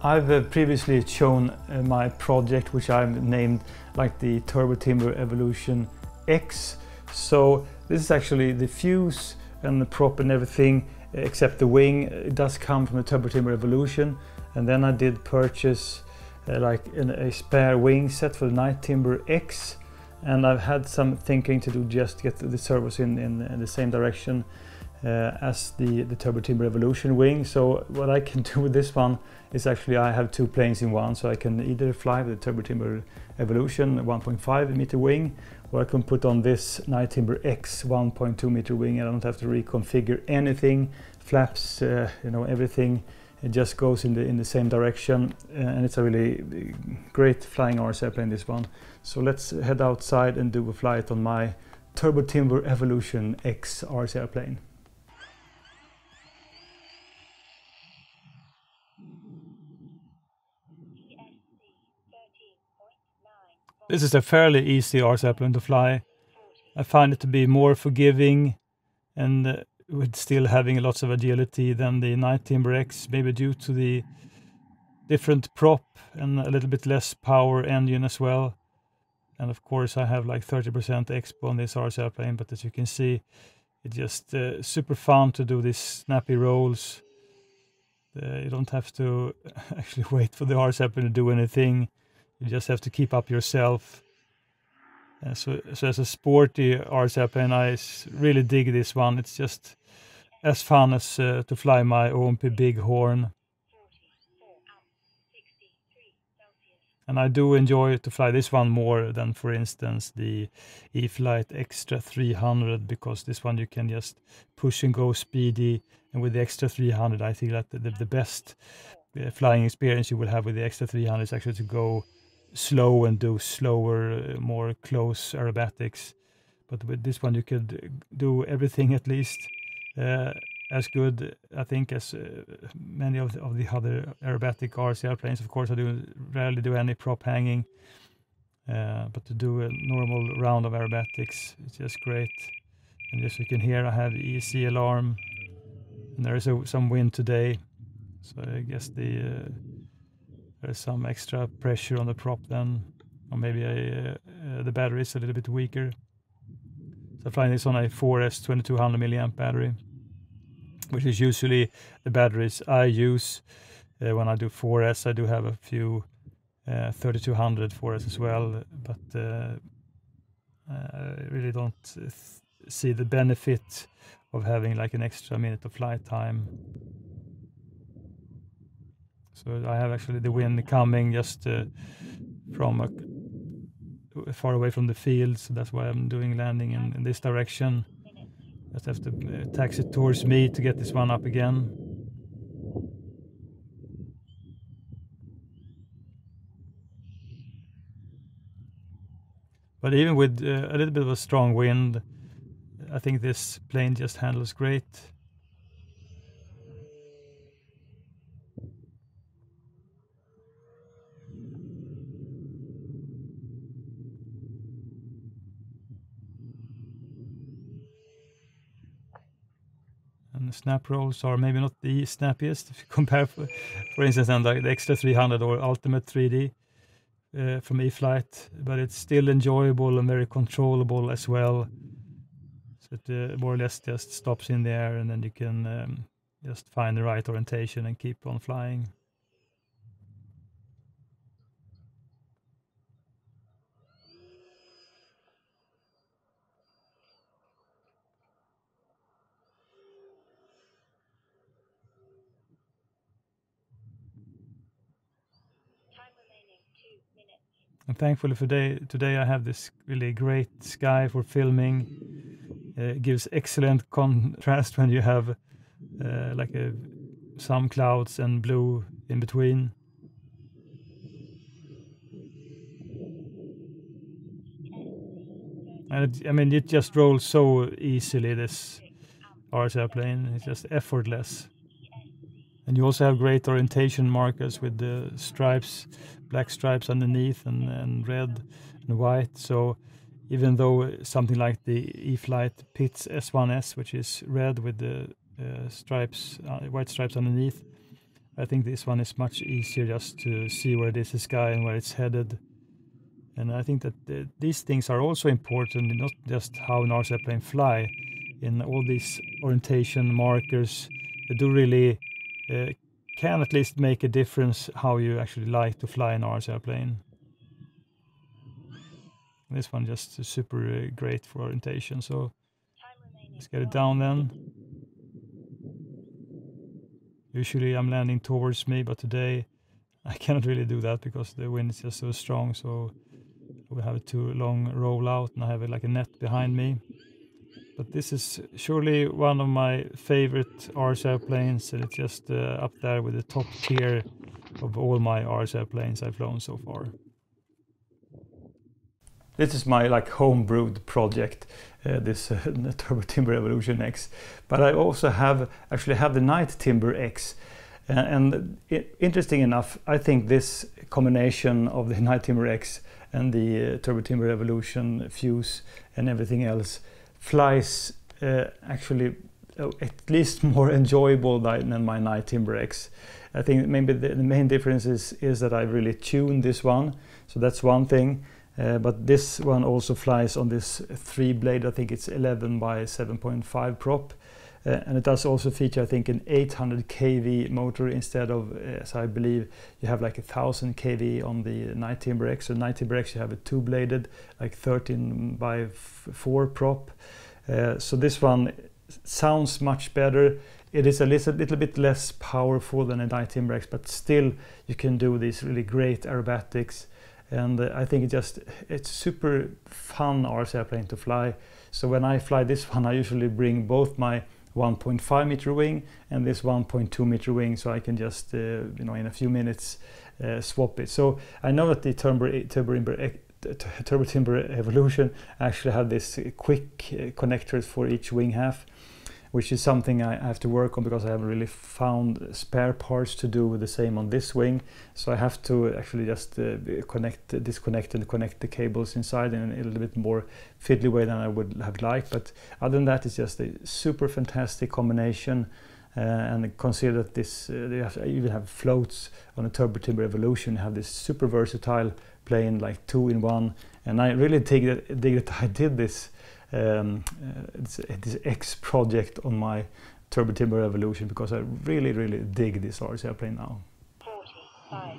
I've previously shown my project, which I've named like the Turbo Timber Evolution X. So this is actually the fuse and the prop and everything except the wing. It does come from the Turbo Timber Evolution, and then I did purchase a spare wing set for the Night Timber X, and I've had some thinking to do just get the servos in the same direction as the Turbo Timber Evolution wing. So what I can do with this one is actually I have two planes in one, so I can either fly with the Turbo Timber Evolution 1.5 meter wing, or I can put on this Night Timber X 1.2 meter wing. I don't have to reconfigure anything, flaps, everything. It just goes in the same direction, and it's a really great flying RC airplane, this one. So let's head outside and do a flight on my Turbo Timber Evolution X RC airplane. This is a fairly easy RC airplane to fly. I find it to be more forgiving and with still having lots of agility than the Night Timber X, maybe due to the different prop and a little bit less power engine as well. And of course I have like 30% expo on this RC airplane, but as you can see, it's just super fun to do these snappy rolls. You don't have to actually wait for the RC airplane to do anything. You just have to keep up yourself. So as a sporty RC airplane, I really dig this one. It's just as fun as to fly my OMP Bighorn. And I do enjoy to fly this one more than, for instance, the E-Flite Extra 300, because this one you can just push and go speedy. And with the Extra 300, I think that the best flying experience you will have with the Extra 300 is actually to go slow and do slower, more close aerobatics. But with this one you could do everything at least as good, I think, as many of the other aerobatic RC airplanes. Of course, I rarely do any prop hanging, but to do a normal round of aerobatics, it's just great. And as you can hear, I have ESC alarm, and there is some wind today, so I guess there's some extra pressure on the prop then, or maybe the battery is a little bit weaker. So I'm flying this on a 4S 2200 milliamp battery, which is usually the batteries I use when I do 4S. I do have a few 3200 4S as well, but I really don't see the benefit of having like an extra minute of flight time. So I have actually the wind coming just from far away from the field, so that's why I'm doing landing in this direction. Just have to taxi it towards me to get this one up again. But even with a little bit of a strong wind, I think this plane just handles great. And the snap rolls are maybe not the snappiest if you compare, for instance, and like the Extra 300 or Ultimate 3D from E-Flite, but it's still enjoyable and very controllable as well. So it more or less just stops in the air, and then you can just find the right orientation and keep on flying. And thankfully today I have this really great sky for filming. It gives excellent contrast when you have some clouds and blue in between. And I mean, it just rolls so easily, this RC airplane. It's just effortless. And you also have great orientation markers with the stripes, black stripes underneath and red and white. So even though something like the E-Flite Pitts S1S, which is red with the stripes, white stripes underneath, I think this one is much easier just to see where this is going and where it's headed. And I think that these things are also important, not just how an RC airplane fly. In all these orientation markers, they do really can at least make a difference how you actually like to fly an RC airplane. This one just super great for orientation. So let's get it down then. Usually I'm landing towards me, but today I cannot really do that because the wind is just so strong. So we have a too long rollout and I have like a net behind me. But this is surely one of my favorite RC airplanes, and it's just up there with the top tier of all my RC airplanes I've flown so far. This is my like homebrewed project, this Turbo Timber Evolution X. But I also actually have the Night Timber X. Interesting enough, I think this combination of the Night Timber X and the Turbo Timber Evolution fuse and everything else flies actually at least more enjoyable than my Night Timber X. I think maybe the main difference is that I really tuned this one, so that's one thing. But this one also flies on this 3-blade, I think it's 11 by 7.5 prop. And it does also feature, I think, an 800 kV motor instead of, as I believe, you have like 1000 kV on the Night Timber X. So Night Timber X, you have a 2-bladed, like 13 by 4 prop. So this one sounds much better. It is a little bit less powerful than a Night Timber X, but still you can do these really great aerobatics. And I think it's super fun RC airplane to fly. So when I fly this one, I usually bring both my 1.5 meter wing and this 1.2 meter wing, so I can just in a few minutes swap it. So I know that the Turbo Timber Evolution actually have this quick connectors for each wing half, which is something I have to work on because I haven't really found spare parts to do the same on this wing. So I have to actually just disconnect and connect the cables inside in a little bit more fiddly way than I would have liked. But other than that, it's just a super fantastic combination. And consider that this, I even have floats on a Turbo Timber Evolution, have this super versatile plane, like 2-in-1. And I really dig that I did this X project on my Turbo Timber Evolution because I really dig this RC airplane now. 45